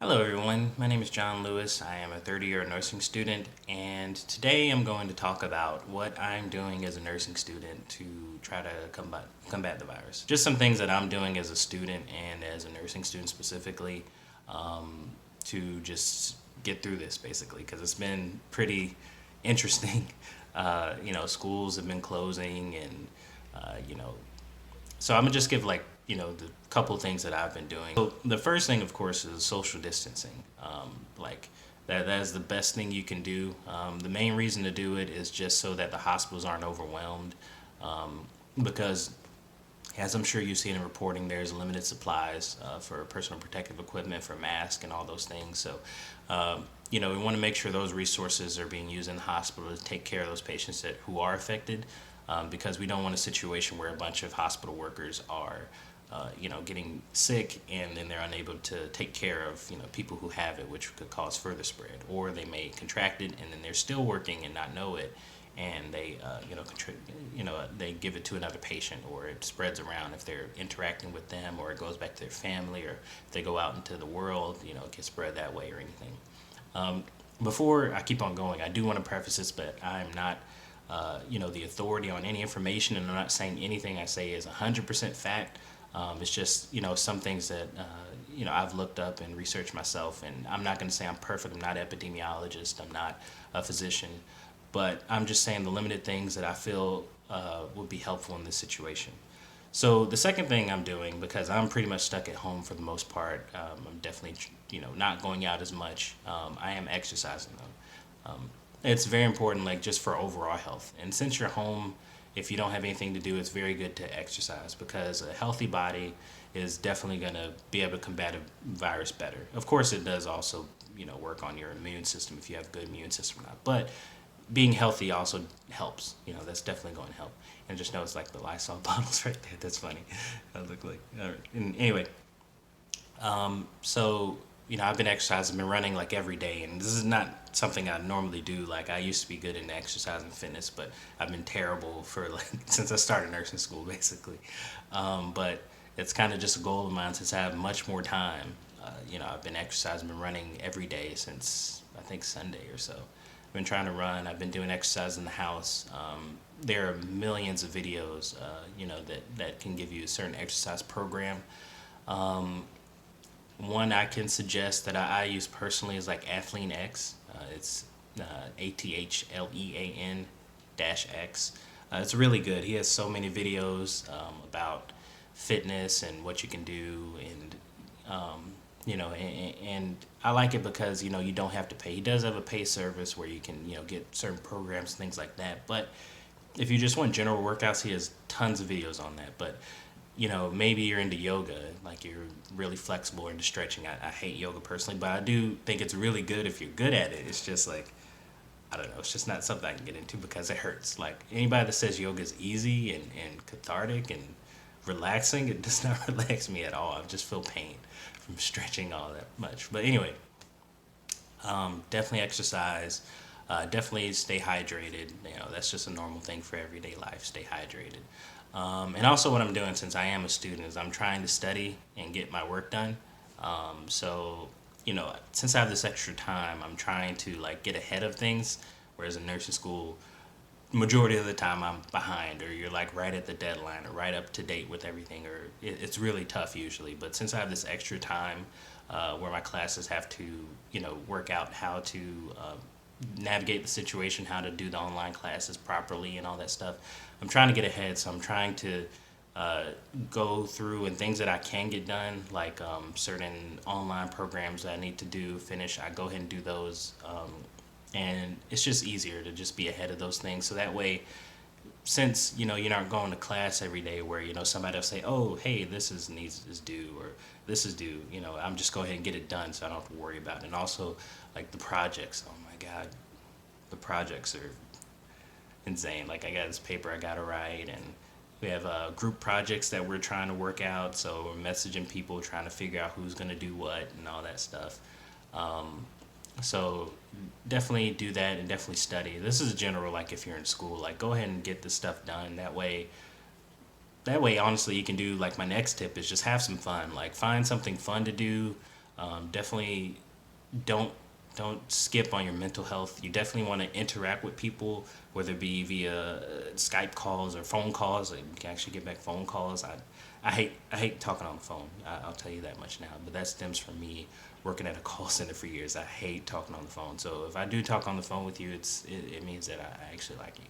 Hello, everyone. My name is John Lewis. I am a 30-year nursing student, and today I'm going to talk about what I'm doing as a nursing student to try to combat the virus. Just some things that I'm doing as a student and as a nursing student specifically to just get through this, basically, because it's been pretty interesting. Schools have been closing, and uh, you know, so I'm gonna just give the couple things that I've been doing. So the first thing, of course, is social distancing. Like that is the best thing you can do. The main reason to do it is just so that the hospitals aren't overwhelmed, because as I'm sure you've seen in reporting, there's limited supplies for personal protective equipment, for masks, and all those things. So, we want to make sure those resources are being used in the hospital to take care of those patients who are affected, because we don't want a situation where a bunch of hospital workers are, getting sick and then they're unable to take care of, people who have it, which could cause further spread, or they may contract it and then they're still working and not know it, and they they give it to another patient, or it spreads around if they're interacting with them, or it goes back to their family, or if they go out into the world, it gets spread that way or anything. um, Before I keep on going, I do want to preface this, but I'm not the authority on any information, and I'm not saying anything I say is 100% fact. It's just, some things that I've looked up and researched myself, and I'm not going to say I'm perfect. I'm not an epidemiologist. I'm not a physician, but I'm just saying the limited things that I feel would be helpful in this situation. So the second thing I'm doing, because I'm pretty much stuck at home for the most part, I'm definitely not going out as much. I am exercising though. It's very important, like just for overall health. And since you're home, if you don't have anything to do, it's very good to exercise, because a healthy body is definitely going to be able to combat a virus better. Of course, it does also work on your immune system if you have a good immune system or not. But being healthy also helps. That's definitely going to help. And just know it's like the Lysol bottles right there. That's funny. I look like. All right. And anyway, so I've been exercising, been running like every day, and this is not something I normally do. Like, I used to be good in exercise and fitness, but I've been terrible for like since I started nursing school, basically. But it's kind of just a goal of mine since I have much more time. I've been exercising, been running every day since I think Sunday or so. I've been trying to run. I've been doing exercise in the house. There are millions of videos, that can give you a certain exercise program. One I can suggest that I use personally is like Athlean X. It's ATHLEAN dash X. It's really good. He has so many videos about fitness and what you can do, and and I like it because you don't have to pay. He does have a pay service where you can get certain programs, things like that. But if you just want general workouts, he has tons of videos on that. But maybe you're into yoga, like you're really flexible or into stretching. I hate yoga personally, but I do think it's really good if you're good at it. It's just like, I don't know, it's just not something I can get into because it hurts. Like, anybody that says yoga is easy and cathartic and relaxing, it does not relax me at all. I just feel pain from stretching all that much. But anyway, definitely exercise. Definitely stay hydrated. That's just a normal thing for everyday life. Stay hydrated. And also, what I'm doing, since I am a student, is I'm trying to study and get my work done. So, since I have this extra time, I'm trying to like get ahead of things. Whereas in nursing school, majority of the time I'm behind, or you're like right at the deadline, or right up to date with everything, or it's really tough usually. But since I have this extra time, where my classes have to work out how to navigate the situation, how to do the online classes properly and all that stuff, I'm trying to get ahead. So I'm trying to uh, go through, and things that I can get done, like certain online programs that I need to do finish, I go ahead and do those. And it's just easier to just be ahead of those things, so that way, since you're not going to class every day, where somebody will say, oh, hey, this is due, or this is due, I'm just go ahead and get it done, so I don't have to worry about it. And also, like, the projects, oh my god, the projects are insane. Like, I got this paper I gotta write, and we have group projects that we're trying to work out, so we're messaging people trying to figure out who's gonna do what and all that stuff. So definitely do that, and definitely study. This is a general, like, if you're in school, like, go ahead and get this stuff done. That way, honestly, you can do, like, my next tip is just have some fun. Like, find something fun to do. Definitely don't don't skip on your mental health. You definitely want to interact with people, whether it be via Skype calls or phone calls. Like, you can actually get back phone calls. I hate talking on the phone. I'll tell you that much now. But that stems from me working at a call center for years. I hate talking on the phone. So if I do talk on the phone with you, it means that I actually like you.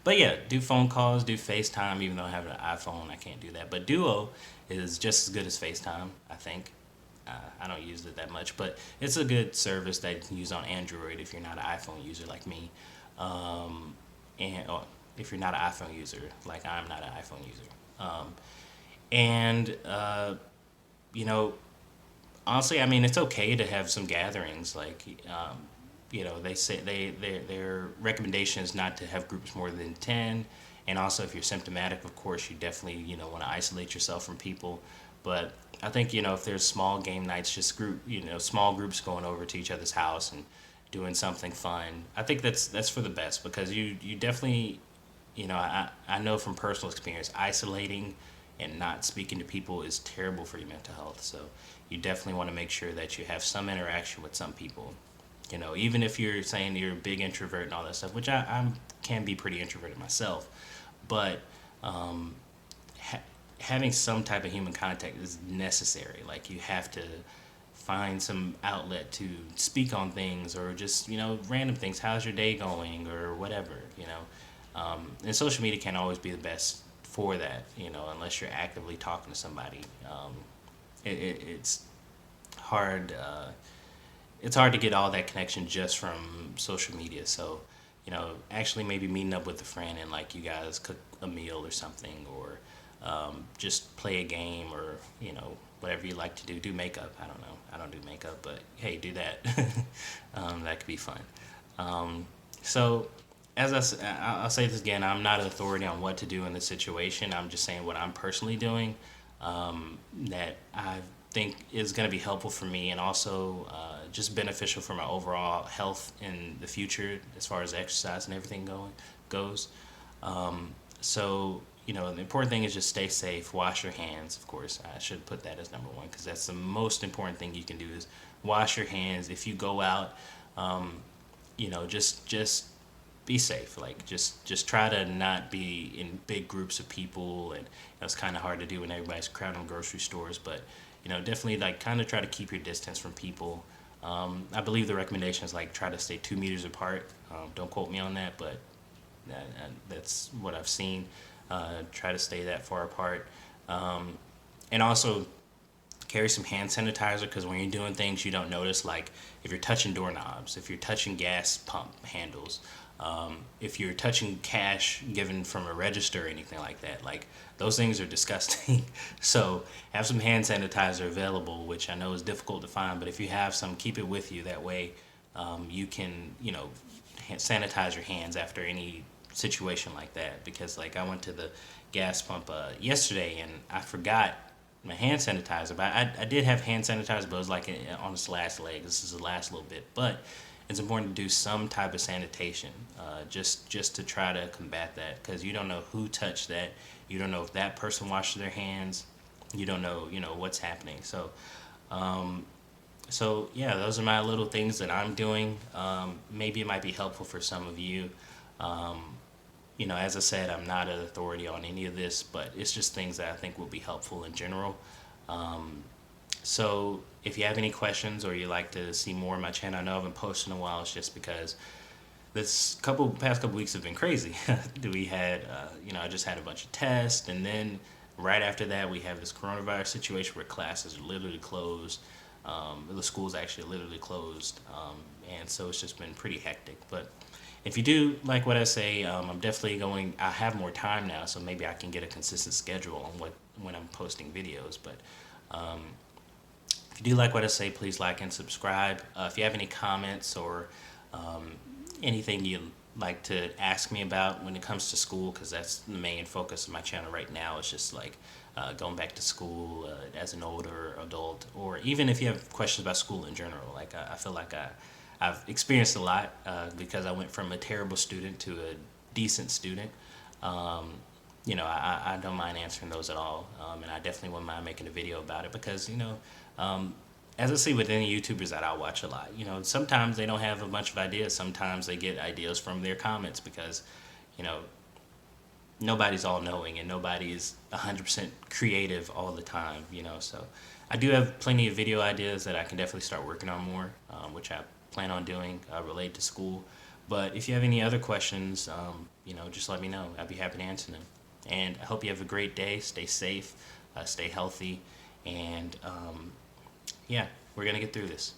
But yeah, do phone calls, do FaceTime. Even though I have an iPhone, I can't do that. But Duo is just as good as FaceTime, I think. I don't use it that much, but it's a good service that you can use on Android if you're not an iPhone user like me, um, and or if you're not an iPhone user like I'm not an iPhone user. And you know, honestly, I mean, it's okay to have some gatherings. They say their recommendation is not to have groups more than 10. And also, if you're symptomatic, of course, you definitely want to isolate yourself from people. But I think if there's small game nights, just small groups going over to each other's house and doing something fun. I think that's for the best because you definitely I know from personal experience, isolating and not speaking to people is terrible for your mental health. So you definitely want to make sure that you have some interaction with some people. Even if you're saying you're a big introvert and all that stuff, which I can be pretty introverted myself, but um, having some type of human contact is necessary. Like you have to find some outlet to speak on things or just random things. How's your day going or whatever. And social media can't always be the best for that. Unless you're actively talking to somebody. It's hard. It's hard to get all that connection just from social media. So, actually maybe meeting up with a friend and like you guys cook a meal or something, or just play a game, or whatever you like to do. Do makeup. I don't know. I don't do makeup, but hey, do that. That could be fun. So, I'll say this again. I'm not an authority on what to do in this situation. I'm just saying what I'm personally doing, that I think is going to be helpful for me, and also just beneficial for my overall health in the future as far as exercise and everything goes. So the important thing is just stay safe, wash your hands. Of course, I should put that as number one because that's the most important thing you can do is wash your hands. If you go out, just be safe. Like just try to not be in big groups of people, and it's kind of hard to do when everybody's crowded in grocery stores. But definitely like kind of try to keep your distance from people. I believe the recommendation is like try to stay 2 meters apart. Don't quote me on that, but that's what I've seen. Try to stay that far apart, and also carry some hand sanitizer because when you're doing things you don't notice, like if you're touching doorknobs, if you're touching gas pump handles, if you're touching cash given from a register or anything like that, like those things are disgusting. So have some hand sanitizer available, which I know is difficult to find, but if you have some, keep it with you. That way you can sanitize your hands after any situation like that, because like I went to the gas pump yesterday and I forgot my hand sanitizer, but I did have hand sanitizer, but it was like on its last leg. This is the last little bit, but it's important to do some type of sanitation, just to try to combat that, because you don't know who touched that, you don't know if that person washed their hands, you don't know what's happening. So yeah, those are my little things that I'm doing. Maybe it might be helpful for some of you. Um, as I said, I'm not an authority on any of this, but it's just things that I think will be helpful in general. Um, so if you have any questions or you like to see more of my channel, I know I haven't posted in a while. It's just because this past couple weeks have been crazy. We had, I just had a bunch of tests, and then right after that, we have this coronavirus situation where classes are literally closed. The school's actually literally closed, and so it's just been pretty hectic. But if you do like what I say, I'm definitely going. I have more time now, so maybe I can get a consistent schedule on when I'm posting videos. But um, if you do like what I say, please like and subscribe. If you have any comments or um, anything you'd like to ask me about when it comes to school, because that's the main focus of my channel right now. It's just like going back to school as an older adult, or even if you have questions about school in general. Like I feel like I've experienced a lot because I went from a terrible student to a decent student. Um, I don't mind answering those at all, and I definitely wouldn't mind making a video about it because As I see with any YouTubers that I watch a lot, sometimes they don't have a bunch of ideas. Sometimes they get ideas from their comments because, you know, nobody's all knowing and nobody's 100% creative all the time, So I do have plenty of video ideas that I can definitely start working on more, which I plan on doing related to school. But if you have any other questions, just let me know. I'd be happy to answer them. And I hope you have a great day. Stay safe, stay healthy, and yeah, we're going to get through this.